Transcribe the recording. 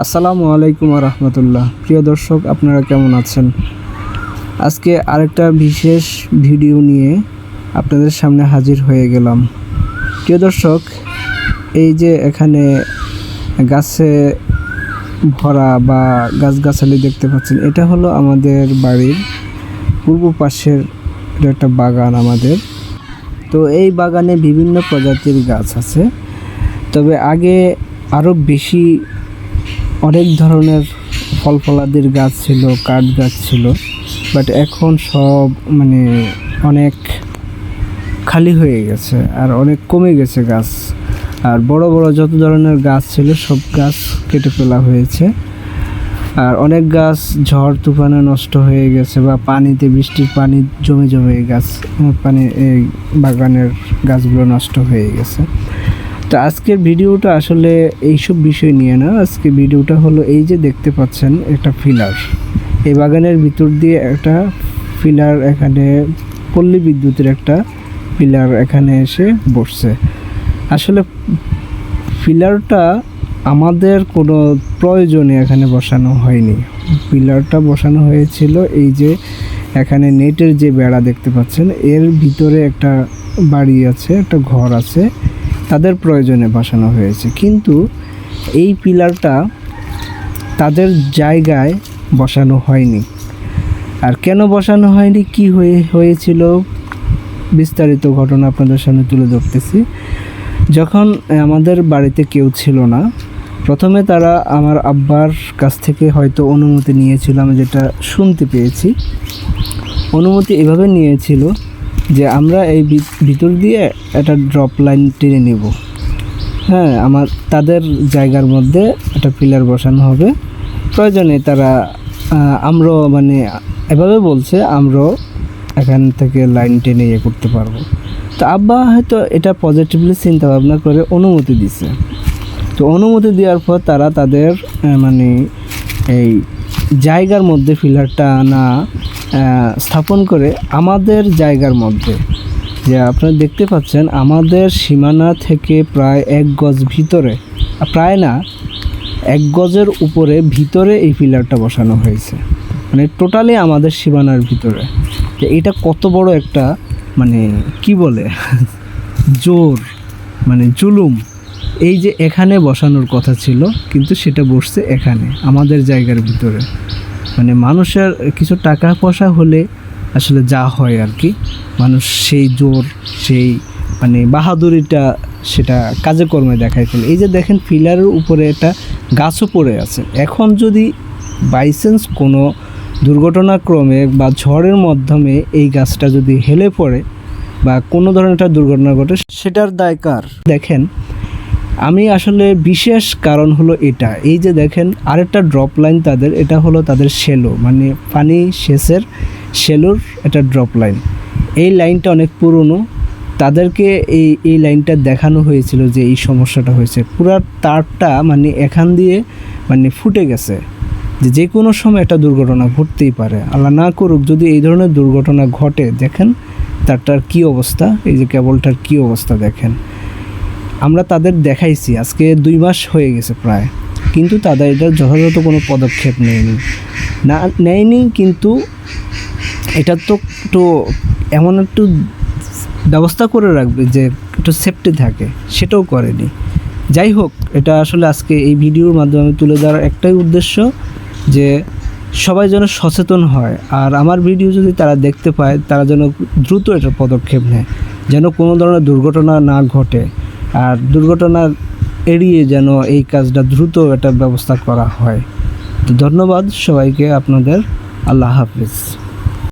আসসালামু আলাইকুম রহমতুল্লাহ। প্রিয় দর্শক, আপনারা কেমন আছেন? আজকে আরেকটা বিশেষ ভিডিও নিয়ে আপনাদের সামনে হাজির হয়ে গেলাম। প্রিয় দর্শক, এই যে এখানে গাছে ভরা বা গাছগাছালি দেখতে পাচ্ছেন, এটা হলো আমাদের বাড়ির পূর্ব পাশের একটা বাগান আমাদের। তো এই বাগানে বিভিন্ন প্রজাতির গাছ আছে, তবে আগে আরও বেশি অনেক ধরনের ফল ফলাদির গাছ ছিল, কাঠ গাছ ছিল, বাট এখন সব অনেক খালি হয়ে গেছে আর অনেক কমে গেছে গাছ। আর বড় বড় যত ধরনের গাছ ছিল সব গাছ কেটে ফেলা হয়েছে। আর অনেক গাছ ঝড় তুফানে নষ্ট হয়ে গেছে বা পানিতে, বৃষ্টির পানি জমে জমে এই বাগানের গাছগুলো নষ্ট হয়ে গেছে। তো আজকের ভিডিওটা আসলে এইসব বিষয় নিয়ে না, আজকে ভিডিওটা হলো এই যে দেখতে পাচ্ছেন একটা ফিলার, এই বাগানের ভিতর দিয়ে একটা ফিলার, এখানে পল্লী বিদ্যুতের একটা ফিলার এখানে এসে বসছে। আসলে ফিলারটা আমাদের কোনো প্রয়োজনে এখানে বসানো হয়নি। পিলারটা বসানো হয়েছিল এই যে এখানে নেটের যে বেড়া দেখতে পাচ্ছেন, এর ভিতরে একটা বাড়ি আছে, একটা ঘর আছে, তাদের প্রয়োজনে বসানো হয়েছে। কিন্তু এই পিলারটা তাদের জায়গায় বসানো হয়নি। আর কেন বসানো হয়নি, কি হয়েছিল, বিস্তারিত ঘটনা আপনাদের সামনে তুলে ধরতেছি। যখন আমাদের বাড়িতে কেউ ছিল না, প্রথমে তারা আমার আব্বার কাছ থেকে হয়তো অনুমতি নিয়েছিল, আমি যেটা শুনতে পেয়েছি। অনুমতি এভাবে নিয়েছিল যে আমরা এই ভিতর দিয়ে একটা ড্রপ লাইন টেনে নেব। হ্যাঁ, তাদের জায়গার মধ্যে একটা পিলার বসানো হবে, প্রয়োজনে তারা আমরা এভাবে বলছে, আমরা এখান থেকে লাইন টেনে করতে পারবো। তো আব্বা হয়তো এটা পজিটিভলি চিন্তা ভাবনা করে অনুমতি দিছে। তো অনুমতি দেওয়ার পর তারা তাদের এই জায়গার মধ্যে পিলারটা স্থাপন করে আমাদের জায়গার মধ্যে, যে আপনারা দেখতে পাচ্ছেন আমাদের সীমানা থেকে প্রায় 1 গজ ভিতরে, প্রায় না 1 গজের উপরে ভিতরে এই পিলারটা বসানো হয়েছে, টোটালি আমাদের সীমানার ভিতরে। যে এটা কত বড় একটা কি বলে জোর, জুলুম। এই যে এখানে বসানোর কথা ছিল, কিন্তু সেটা বসছে এখানে আমাদের জায়গার ভিতরে। মানুষের কিছু টাকা পয়সা হলে আসলে যা হয় আর কি, মানুষ সেই জোর, সেই বাহাদুরিটা সেটা কাজে কর্মে দেখায় ফেলে। এই যে দেখেন পিলারের উপরে একটা গাছও পড়ে আছে। এখন যদি বাইচান্স কোনো দুর্ঘটনাক্রমে বা ঝড়ের মাধ্যমে এই গাছটা যদি হেলে পড়ে বা কোনো ধরনের একটা দুর্ঘটনা ঘটে, সেটার দায় কার? দেখেন, আমি আসলে বিশেষ কারণ হলো এটা, এই যে দেখেন আরেকটা ড্রপ লাইন তাদের, এটা হলো তাদের শ্যালো, পানি সেচের শ্যালোর একটা ড্রপ লাইন। এই লাইনটা অনেক পুরনো, তাদেরকে এই লাইনটা দেখানো হয়েছিল যে এই সমস্যাটা হয়েছে। পুরো তারটা এখান দিয়ে ফুটে গেছে, যে কোনো সময় একটা দুর্ঘটনা ঘটতেই পারে। আল্লাহ না করুক যদি এই ধরনের দুর্ঘটনা ঘটে, দেখেন তারটার কী অবস্থা, এই যে কেবলটার কী অবস্থা দেখেন। আমরা তাদের দেখাইছি, আজকে 2 মাস হয়ে গেছে প্রায়, কিন্তু তাদের এটার যথাযথ কোনো পদক্ষেপ নেয়নি। কিন্তু এটা তো একটু এমন একটু ব্যবস্থা করে রাখবে যে একটু সেফটি থাকে, সেটাও করেনি। যাই হোক, এটা আসলে আজকে এই ভিডিওর মাধ্যমে তুলে ধরার একটাই উদ্দেশ্য, যে সবাই যেন সচেতন হয়। আর আমার ভিডিও যদি তারা দেখতে পায়, তারা যেন দ্রুত এটার পদক্ষেপ নেয়, যেন কোনো ধরনের দুর্ঘটনা না ঘটে। আর দুর্ঘটনা এড়িয়ে যেন এই কাজটা দ্রুত একটা ব্যবস্থা করা হয়। তো ধন্যবাদ সবাইকে আপনাদের। আল্লাহ হাফিজ।